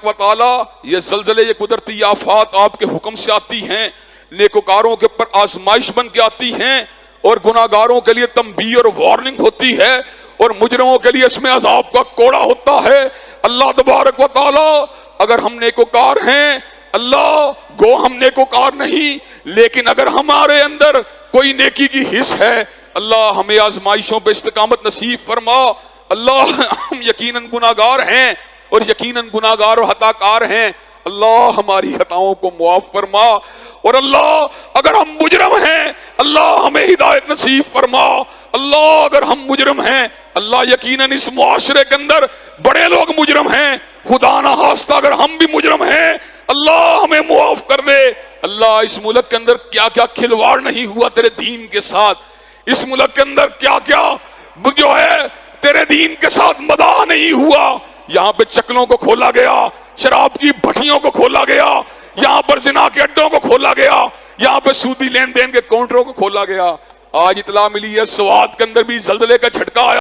و تعالی یہ زلزلے، یہ قدرتی آفات آپ کے حکم سے آتی ہیں، نیکوکاروں کے اوپر آزمائش بن کے آتی ہیں، اور گناہگاروں کے لیے تنبیہ اور وارننگ ہوتی ہے، اور مجرموں کے لیے اس میں عذاب کا کوڑا ہوتا ہے۔ اللہ تبارک و تعالی اگر ہم نیکوکار ہیں، اللہ گو ہم نیکوکار نہیں، لیکن اگر ہمارے اندر کوئی نیکی کی حص ہے، اللہ ہمیں آزمائشوں پہ استقامت نصیب فرما۔ اللہ ہم یقیناً گناہگار ہیں، اور یقیناً گناہگار و خطا کار ہیں، اللہ ہماری خطاؤں کو معاف فرما۔ اور اللہ اگر ہم مجرم ہیں، اللہ ہمیں ہدایت نصیب فرما۔ اللہ اگر ہم مجرم ہیں، اللہ یقیناً اس معاشرے کے اندر بڑے لوگ مجرم ہیں، خدا نہ خواستہ اگر ہم بھی مجرم ہیں، اللہ ہمیں معاف کر دے۔ اللہ اس ملک کے اندر کیا کیا کھلواڑ نہیں ہوا تیرے دین کے ساتھ، اس ملک کے اندر کیا کیا جو ہے تیرے دین کے ساتھ مداح نہیں ہوا۔ یہاں پہ چکلوں کو کھولا گیا، شراب کی بھٹیوں کو کھولا گیا، یہاں پر زنا کے اڈوں کو کھولا گیا، یہاں پہ سودی لین دین کے کاؤنٹروں کو کھولا گیا۔ آج اطلاع ملی ہے سوات کے اندر بھی زلزلے کا جھٹکا آیا۔